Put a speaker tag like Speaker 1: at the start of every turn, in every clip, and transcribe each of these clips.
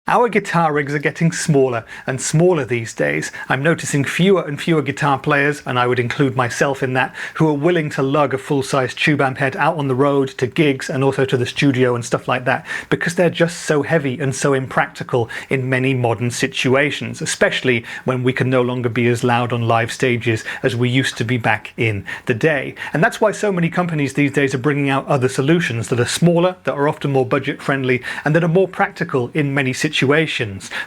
Speaker 1: Our guitar rigs are getting smaller and smaller these days. I'm noticing fewer and fewer guitar players, and I would include myself in that, who are willing to lug a full-size tube amp head out on the road to gigs and also to the studio and stuff like that, because they're just so heavy and so impractical in many modern situations, especially when we can no longer be as loud on live stages as we used to be back in the day. And that's why so many companies these days are bringing out other solutions that are smaller, that are often more budget friendly, and that are more practical in many situations,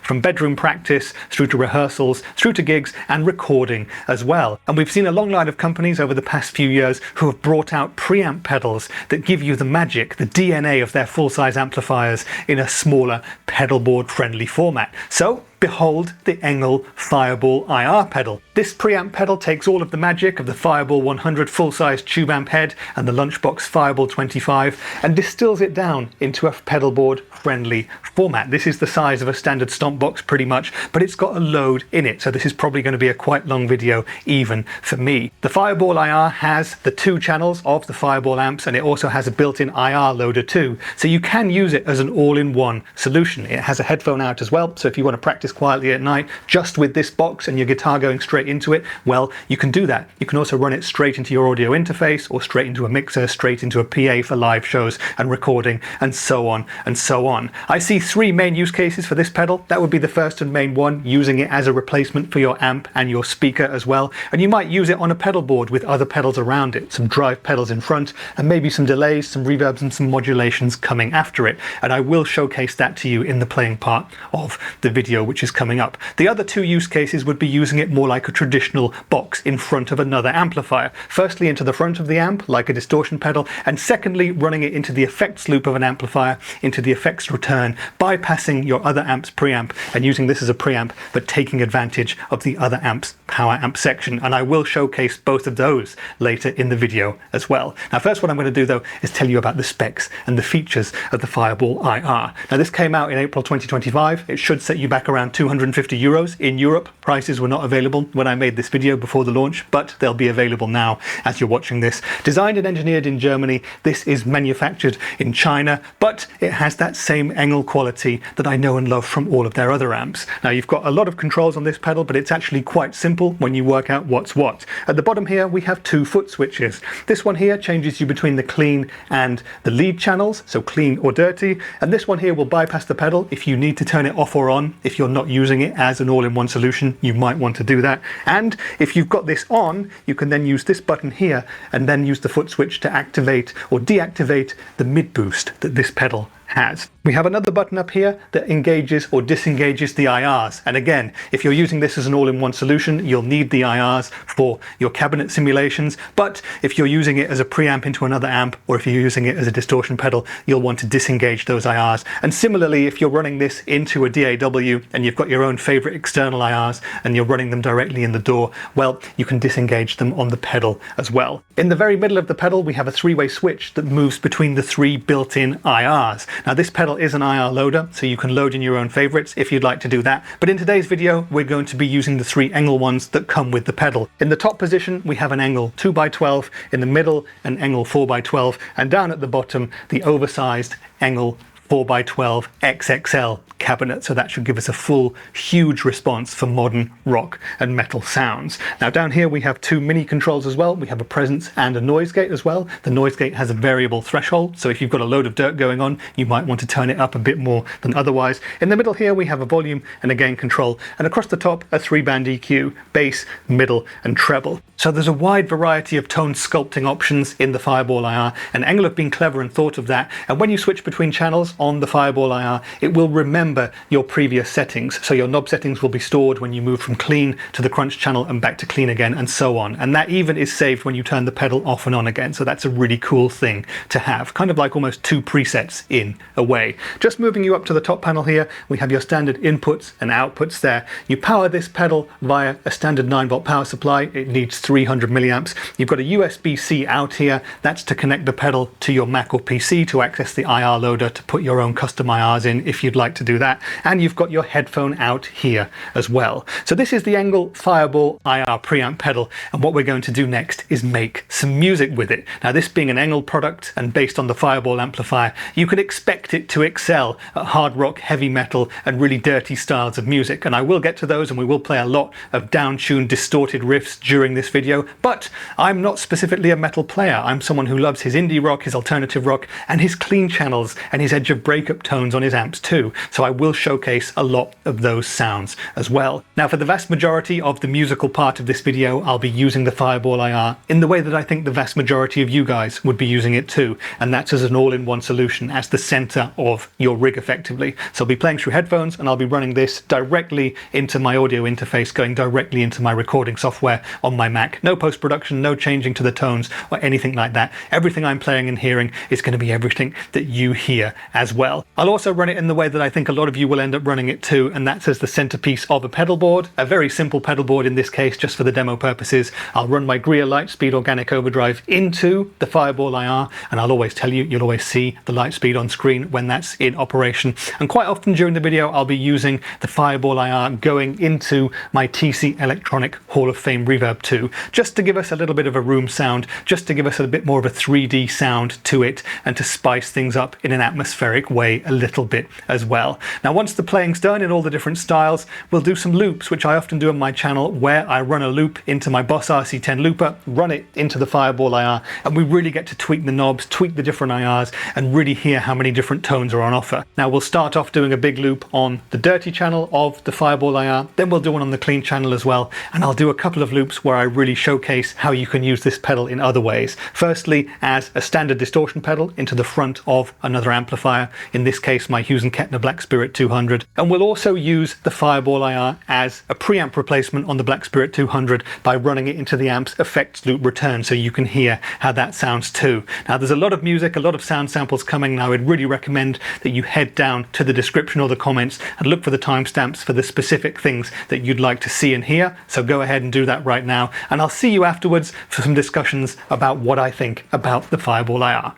Speaker 1: from bedroom practice through to rehearsals, through to gigs and recording as well. And we've seen a long line of companies over the past few years who have brought out preamp pedals that give you the magic, the DNA of their full-size amplifiers in a smaller pedal board friendly format. So behold the ENGL Fireball IR Pedal. This preamp pedal takes all of the magic of the Fireball 100 full-size tube amp head and the Lunchbox Fireball 25 and distills it down into a pedal board friendly format. This is the size of a standard stomp box pretty much, but it's got a load in it, so this is probably going to be a quite long video even for me. The Fireball IR has the 2 channels of the Fireball amps, and it also has a built-in IR loader too, so you can use it as an all-in-one solution. It has a headphone out as well, so if you want to practice quietly at night just with this box and your guitar going straight into it, well, you can do that. You can also run it straight into your audio interface or straight into a mixer, straight into a PA for live shows and recording, and so on and so on. I see 3 main use cases for this pedal. That would be the first and main one, using it as a replacement for your amp and your speaker as well, and you might use it on a pedal board with other pedals around it, some drive pedals in front and maybe some delays, some reverbs and some modulations coming after it, and I will showcase that to you in the playing part of the video which is coming up. The other 2 use cases would be using it more like a traditional box in front of another amplifier. Firstly into the front of the amp like a distortion pedal, and secondly running it into the effects loop of an amplifier, into the effects return, bypassing your other amp's preamp and using this as a preamp but taking advantage of the other amp's power amp section, and I will showcase both of those later in the video as well. Now first what I'm going to do though is tell you about the specs and the features of the Fireball IR. Now this came out in April 2025. It should set you back around 250 euros in Europe. Prices were not available when I made this video before the launch, but they'll be available now as you're watching this. Designed and engineered in Germany, this is manufactured in China, but it has that same ENGL quality that I know and love from all of their other amps. Now you've got a lot of controls on this pedal, but it's actually quite simple when you work out what's what. At the bottom here we have 2 foot switches. This one here changes you between the clean and the lead channels, so clean or dirty, and this one here will bypass the pedal if you need to turn it off or on. If you're not using it as an all-in-one solution, you might want to do that. And if you've got this on, you can then use this button here and then use the foot switch to activate or deactivate the mid boost that this pedal has. We have another button up here that engages or disengages the IRs, and again, if you're using this as an all-in-one solution, you'll need the IRs for your cabinet simulations, but if you're using it as a preamp into another amp, or if you're using it as a distortion pedal, you'll want to disengage those IRs. And similarly, if you're running this into a DAW and you've got your own favorite external IRs and you're running them directly in the DAW, well, you can disengage them on the pedal as well. In the very middle of the pedal we have a 3-way switch that moves between the 3 built-in IRs. Now this pedal is an IR loader, so you can load in your own favorites if you'd like to do that, but in today's video we're going to be using the 3 ENGL ones that come with the pedal. In the top position we have an ENGL 2x12, in the middle an ENGL 4x12, and down at the bottom the oversized ENGL 4x12 XXL cabinet, so that should give us a full huge response for modern rock and metal sounds. Now down here we have 2 mini controls as well. We have a presence and a noise gate as well. The noise gate has a variable threshold, so if you've got a load of dirt going on you might want to turn it up a bit more than otherwise. In the middle here we have a volume and a gain control, and across the top a 3-band EQ, bass, middle and treble. So there's a wide variety of tone sculpting options in the Fireball IR, and ENGL have been clever and thought of that, and when you switch between channels on the Fireball IR it will remember your previous settings, so your knob settings will be stored when you move from clean to the crunch channel and back to clean again, and so on, and that even is saved when you turn the pedal off and on again, so that's a really cool thing to have, kind of like almost 2 presets in a way. Just moving you up to the top panel here, we have your standard inputs and outputs there. You power this pedal via a standard 9-volt power supply. It needs 300 milliamps. You've got a USB-C out here, that's to connect the pedal to your Mac or PC to access the IR loader to put put your own custom IRs in if you'd like to do that. And you've got your headphone out here as well. So this is the ENGL Fireball IR Preamp Pedal, and what we're going to do next is make some music with it. Now, this being an ENGL product and based on the Fireball amplifier, you could expect it to excel at hard rock, heavy metal and really dirty styles of music, and I will get to those, and we will play a lot of down-tuned, distorted riffs during this video. But I'm not specifically a metal player. I'm someone who loves his indie rock, his alternative rock, and his clean channels and his edge of breakup tones on his amps too. So I will showcase a lot of those sounds as well. Now, for the vast majority of the musical part of this video, I'll be using the Fireball IR in the way that I think the vast majority of you guys would be using it too, and that's as an all-in-one solution, as the center of your rig effectively. So I'll be playing through headphones, and I'll be running this directly into my audio interface, going directly into my recording software on my Mac. No post-production, no changing to the tones or anything like that. Everything I'm playing and hearing is going to be everything that you hear as well. I'll also run it in the way that I think a lot of you will end up running it too, and that's as the centerpiece of a pedal board, a very simple pedal board in this case, just for the demo purposes. I'll run my Greer Lightspeed organic overdrive into the Fireball IR, and I'll always tell you, you'll always see the Lightspeed on screen when that's in operation. And quite often during the video, I'll be using the Fireball IR going into my TC Electronic Hall of Fame Reverb 2, just to give us a little bit of a room sound, just to give us a bit more of a 3D sound to it, and to spice things up in an atmospheric way a little bit as well. Now, once the playing's done in all the different styles, we'll do some loops, which I often do on my channel, where I run a loop into my Boss RC10 looper, run it into the Fireball IR, and we really get to tweak the knobs, tweak the different IRs, and really hear how many different tones are on offer. Now, we'll start off doing a big loop on the dirty channel of the Fireball IR, then we'll do one on the clean channel as well, and I'll do a couple of loops where I really showcase how you can use this pedal in other ways. Firstly, as a standard distortion pedal into the front of another amplifier, in this case my Hughes & Kettner Black Spirit 200, and we'll also use the Fireball IR as a preamp replacement on the Black Spirit 200 by running it into the amp's effects loop return, so you can hear how that sounds too. Now, there's a lot of music, a lot of sound samples coming, and I would really recommend that you head down to the description or the comments and look for the timestamps for the specific things that you'd like to see and hear. So go ahead and do that right now, and I'll see you afterwards for some discussions about what I think about the Fireball IR.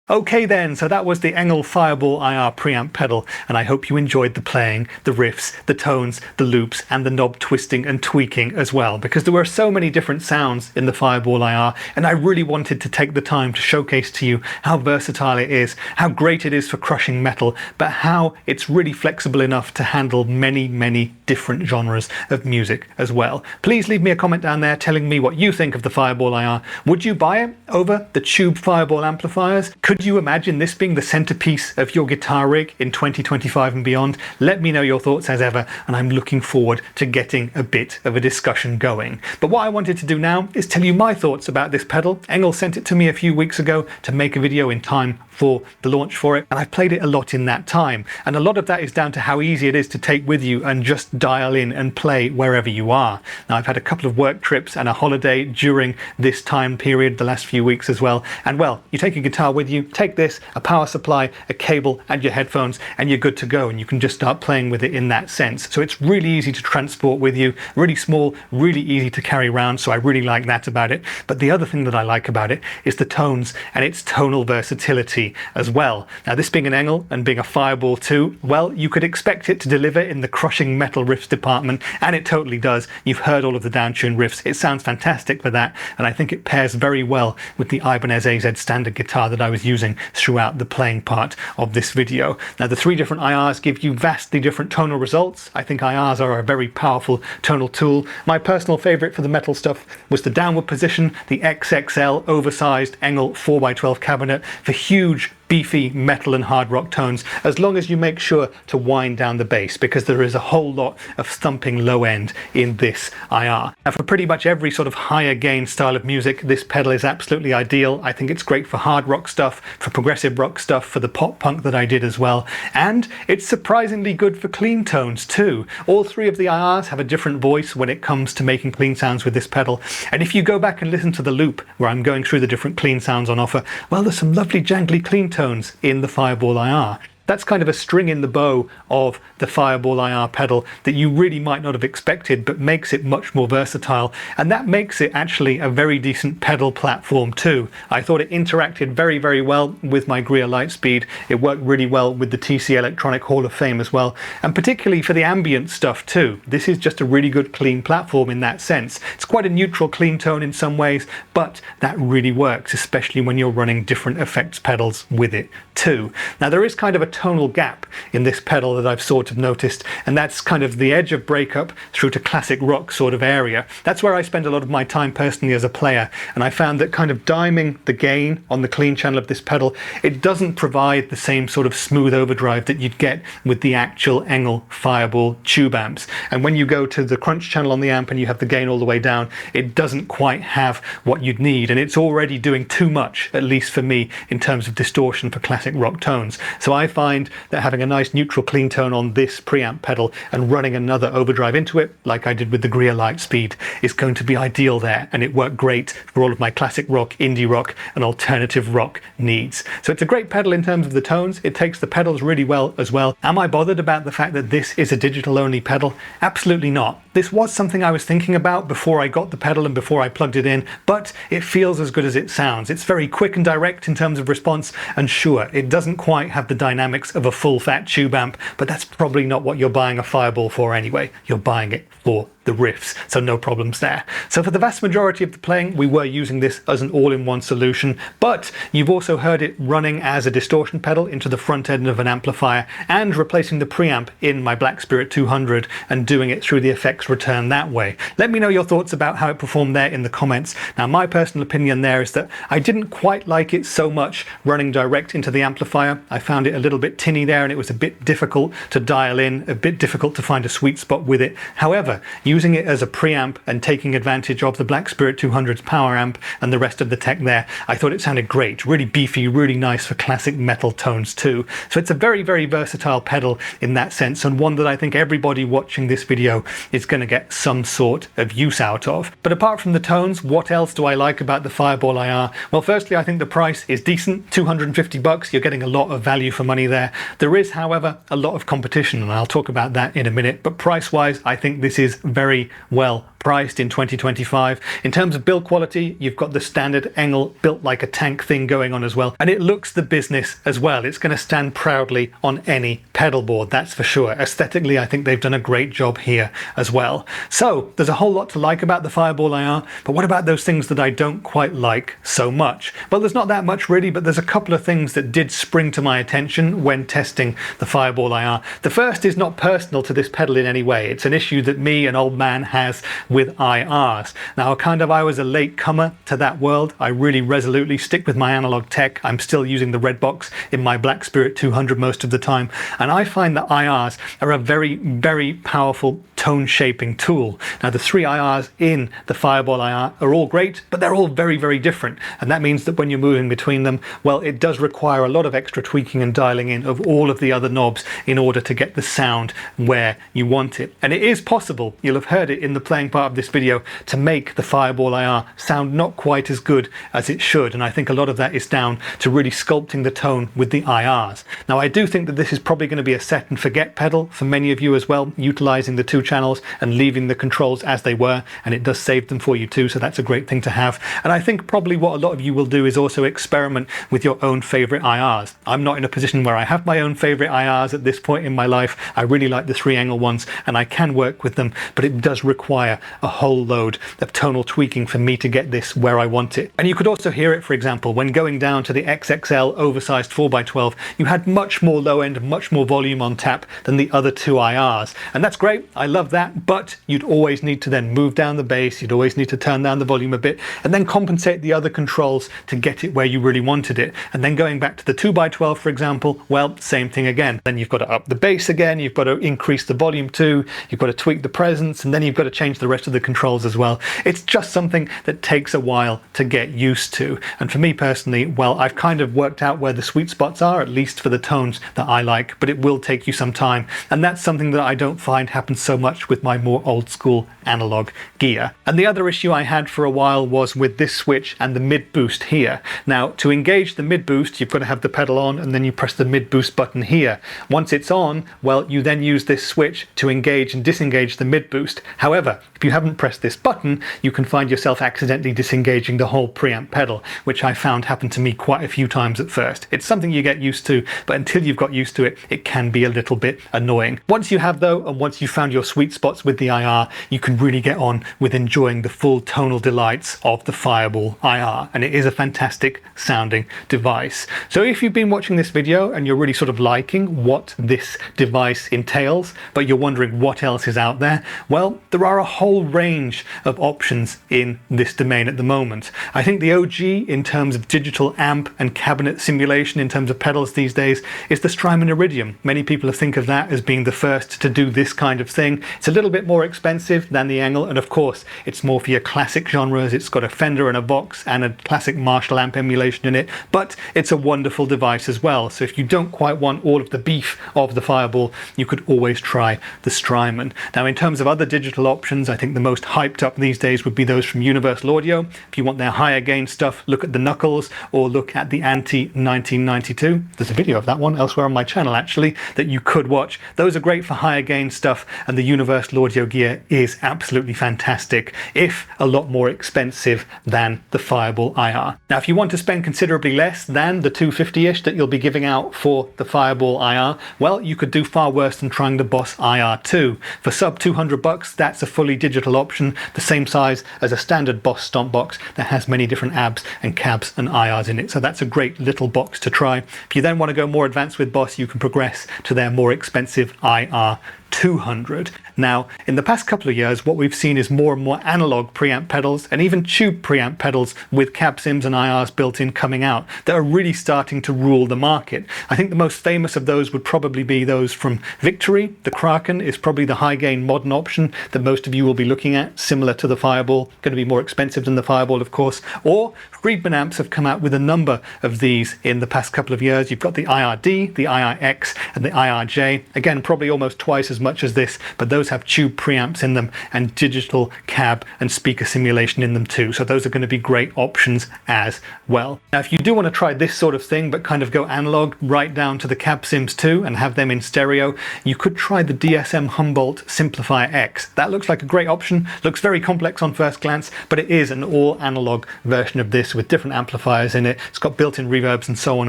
Speaker 1: Okay then, so that was the ENGL Fireball IR Preamp Pedal, and I hope you enjoyed the playing, the riffs, the tones, the loops, and the knob twisting and tweaking as well, because there were so many different sounds in the Fireball IR, and I really wanted to take the time to showcase to you how versatile it is, how great it is for crushing metal, but how it's really flexible enough to handle many, many different genres of music as well. Please leave me a comment down there telling me what you think of the Fireball IR. Would you buy it over the Tube Fireball amplifiers? Could you imagine this being the centerpiece of your guitar rig in 2025 and beyond? Let me know your thoughts as ever, and I'm looking forward to getting a bit of a discussion going. But what I wanted to do now is tell you my thoughts about this pedal. ENGL sent it to me a few weeks ago to make a video in time for the launch for it, and I've played it a lot in that time, and a lot of that is down to how easy it is to take with you and just dial in and play wherever you are. Now, I've had a couple of work trips and a holiday during this time period, the last few weeks as well, and well, you take a guitar with you, take this, a power supply, a cable, and your headphones, and you're good to go, and you can just start playing with it in that sense. So it's really easy to transport with you, really small, really easy to carry around, so I really like that about it. But the other thing that I like about it is the tones and its tonal versatility as well. Now, this being an ENGL and being a Fireball too, well, you could expect it to deliver in the crushing metal riffs department, and it totally does. You've heard all of the downtuned riffs. It sounds fantastic for that, and I think it pairs very well with the Ibanez AZ standard guitar that I was using throughout the playing part of this video. Now, the three different IRs give you vastly different tonal results. I think IRs are a very powerful tonal tool. My personal favorite for the metal stuff was the downward position, the XXL oversized ENGL 4x12 cabinet for huge beefy metal and hard rock tones, as long as you make sure to wind down the bass, because there is a whole lot of thumping low end in this IR. Now, for pretty much every sort of higher gain style of music, this pedal is absolutely ideal. I think it's great for hard rock stuff, for progressive rock stuff, for the pop punk that I did as well, and it's surprisingly good for clean tones too. All three of the IRs have a different voice when it comes to making clean sounds with this pedal, and if you go back and listen to the loop where I'm going through the different clean sounds on offer, well, there's some lovely jangly clean tones in the Fireball IR. That's kind of a string in the bow of the Fireball IR pedal that you really might not have expected, but makes it much more versatile, and that makes it actually a very decent pedal platform too. I thought it interacted very, very well with my Greer Lightspeed. It worked really well with the TC Electronic Hall of Fame as well, and particularly for the ambient stuff too. This is just a really good clean platform in that sense. It's quite a neutral clean tone in some ways, but that really works, especially when you're running different effects pedals with it too. Now, there is kind of a tonal gap in this pedal that I've sort of noticed, and that's kind of the edge of breakup through to classic rock sort of area. That's where I spend a lot of my time personally as a player, and I found that kind of diming the gain on the clean channel of this pedal, it doesn't provide the same sort of smooth overdrive that you'd get with the actual ENGL Fireball tube amps. And when you go to the crunch channel on the amp and you have the gain all the way down, it doesn't quite have what you'd need, and it's already doing too much, at least for me, in terms of distortion for classic rock tones. So I find that having a nice neutral clean tone on this preamp pedal and running another overdrive into it, like I did with the Greer Lightspeed, is going to be ideal there, and it worked great for all of my classic rock, indie rock, and alternative rock needs. So it's a great pedal in terms of the tones. It takes the pedals really well as well. Am I bothered about the fact that this is a digital only pedal? Absolutely not. This was something I was thinking about before I got the pedal and before I plugged it in, but it feels as good as it sounds. It's very quick and direct in terms of response, and sure, it doesn't quite have the dynamics of a full fat tube amp, but that's probably not what you're buying a Fireball for anyway. You're buying it for the riffs, so no problems there. So for the vast majority of the playing, we were using this as an all-in-one solution, but you've also heard it running as a distortion pedal into the front end of an amplifier and replacing the preamp in my Black Spirit 200 and doing it through the effects return that way. Let me know your thoughts about how it performed there in the comments. Now, my personal opinion there is that I didn't quite like it so much running direct into the amplifier. I found it a little bit tinny there, and it was a bit difficult to dial in, a bit difficult to find a sweet spot with it. However, using it as a preamp and taking advantage of the Black Spirit 200's power amp and the rest of the tech there, I thought it sounded great, really beefy, really nice for classic metal tones too. So it's a very, very versatile pedal in that sense, and one that I think everybody watching this video is going to get some sort of use out of. But apart from the tones, what else do I like about the Fireball IR? Well, firstly, I think the price is decent. $250, you're getting a lot of value for money there. There is, however, a lot of competition, and I'll talk about that in a minute, but price-wise, I think this is is very well priced in 2025. In terms of build quality, you've got the standard ENGL built like a tank thing going on as well, and it looks the business as well. It's going to stand proudly on any pedal board, that's for sure. Aesthetically, I think they've done a great job here as well. So there's a whole lot to like about the Fireball IR, but what about those things that I don't quite like so much? Well, there's not that much really, but there's a couple of things that did spring to my attention when testing the Fireball IR. The first is not personal to this pedal in any way. It's an issue that me, an old man, has with IRs. Now, I was a late comer to that world. I really resolutely stick with my analog tech. I'm still using the red box in my Black Spirit 200 most of the time, and I find that IRs are a very, very powerful tone shaping tool. Now, the 3 IRs in the Fireball IR are all great, but they're all very, very different, and that means that when you're moving between them, well, it does require a lot of extra tweaking and dialing in of all of the other knobs in order to get the sound where you want it. And it is possible, you'll have heard it in the playing part of this video, to make the Fireball IR sound not quite as good as it should, and I think a lot of that is down to really sculpting the tone with the IRs. Now, I do think that this is probably going to be a set and forget pedal for many of you as well, utilizing the 2 channels and leaving the controls as they were, and it does save them for you too, so that's a great thing to have. And I think probably what a lot of you will do is also experiment with your own favorite IRs. I'm not in a position where I have my own favorite IRs at this point in my life. I really like the 3 ENGL ones and I can work with them, but it does require a whole load of tonal tweaking for me to get this where I want it. And you could also hear it, for example, when going down to the XXL oversized 4x12, you had much more low end, much more volume on tap than the other 2 IRs. And that's great, I love that, but you'd always need to then move down the bass, you'd always need to turn down the volume a bit, and then compensate the other controls to get it where you really wanted it. And then going back to the 2x12, for example, well, same thing again. Then you've got to up the bass again, you've got to increase the volume too, you've got to tweak the presence, and then you've got to change the rest of the controls as well. It's just something that takes a while to get used to. And for me personally, well, I've kind of worked out where the sweet spots are, at least for the tones that I like, but it will take you some time. And that's something that I don't find happens so much with my more old school analog gear. And the other issue I had for a while was with this switch and the mid boost here. Now, to engage the mid boost, you've got to have the pedal on and then you press the mid boost button here. Once it's on, well, you then use this switch to engage and disengage the mid boost. However, if you haven't pressed this button, you can find yourself accidentally disengaging the whole preamp pedal, which I found happened to me quite a few times at first. It's something you get used to, but until you've got used to it, it can be a little bit annoying. Once you have though, and once you've found your sweet spots with the IR, you can really get on with enjoying the full tonal delights of the Fireball IR, and it is a fantastic sounding device. So if you've been watching this video and you're really sort of liking what this device entails, but you're wondering what else is out there, well, there are a whole range of options in this domain at the moment. I think the OG in terms of digital amp and cabinet simulation in terms of pedals these days is the Strymon Iridium. Many people think of that as being the first to do this kind of thing. It's a little bit more expensive than the ENGL, and of course it's more for your classic genres. It's got a Fender and a Vox and a classic Marshall amp emulation in it, but it's a wonderful device as well. So if you don't quite want all of the beef of the Fireball, you could always try the Strymon. Now, in terms of other digital options, I think the most hyped up these days would be those from Universal Audio. If you want their higher gain stuff, look at the Knuckles or look at the Anti 1992. There's a video of that one elsewhere on my channel actually that you could watch. Those are great for higher gain stuff, and the Universal Audio gear is absolutely fantastic, if a lot more expensive than the Fireball IR. Now, if you want to spend considerably less than the $250-ish that you'll be giving out for the Fireball IR, well, you could do far worse than trying the Boss IR2. For sub $200, that's a fully digital option, the same size as a standard Boss stomp box that has many different abs and cabs and IRs in it. So that's a great little box to try. If you then want to go more advanced with Boss, you can progress to their more expensive IR 200. Now, in the past couple of years, what we've seen is more and more analog preamp pedals and even tube preamp pedals with cab sims and IRs built in coming out that are really starting to rule the market. I think the most famous of those would probably be those from Victory. The Kraken is probably the high gain modern option that most of you will be looking at, similar to the Fireball, going to be more expensive than the Fireball, of course. Or Friedman amps have come out with a number of these in the past couple of years. You've got the IRD, the IRX, and the IRJ. Again, probably almost twice as much as this, but those those have tube preamps in them and digital cab and speaker simulation in them too. So those are going to be great options as well. Now, if you do want to try this sort of thing, but kind of go analog right down to the cab sims too and have them in stereo, you could try the DSM Humboldt Simplifier X. That looks like a great option. Looks very complex on first glance, but it is an all analog version of this with different amplifiers in it. It's got built-in reverbs and so on,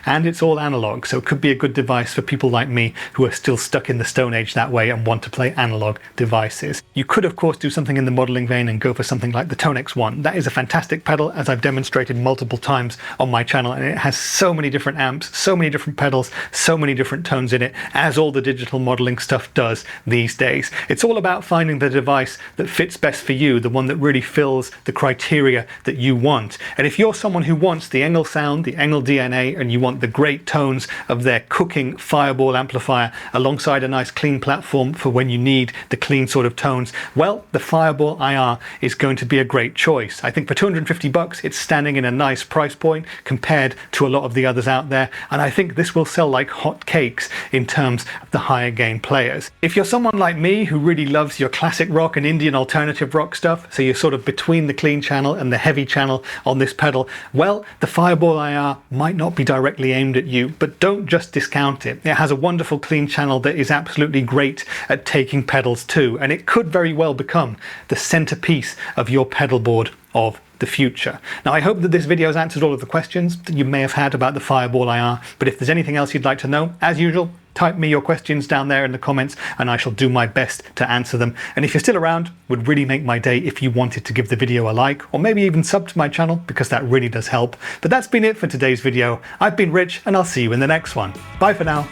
Speaker 1: and it's all analog. So it could be a good device for people like me who are still stuck in the Stone Age that way and want to play analog devices. You could of course do something in the modeling vein and go for something like the Tone X1. That is a fantastic pedal, as I've demonstrated multiple times on my channel, and it has so many different amps, so many different pedals, so many different tones in it, as all the digital modeling stuff does these days. It's all about finding the device that fits best for you, the one that really fills the criteria that you want. And if you're someone who wants the ENGL sound, the ENGL DNA, and you want the great tones of their cooking Fireball amplifier alongside a nice clean platform for when you need the clean sort of tones, well, the Fireball IR is going to be a great choice. I think for 250 bucks, it's standing in a nice price point compared to a lot of the others out there, and I think this will sell like hot cakes in terms of the higher gain players. If you're someone like me who really loves your classic rock and Indian alternative rock stuff, so you're sort of between the clean channel and the heavy channel on this pedal, well, the Fireball IR might not be directly aimed at you, but don't just discount it. It has a wonderful clean channel that is absolutely great at taking pedals too, and it could very well become the centerpiece of your pedal board of the future. Now, I hope that this video has answered all of the questions that you may have had about the Fireball IR, but if there's anything else you'd like to know, as usual, type me your questions down there in the comments and I shall do my best to answer them. And if you're still around, would really make my day if you wanted to give the video a like, or maybe even sub to my channel, because that really does help. But that's been it for today's video. I've been Rich, and I'll see you in the next one. Bye for now.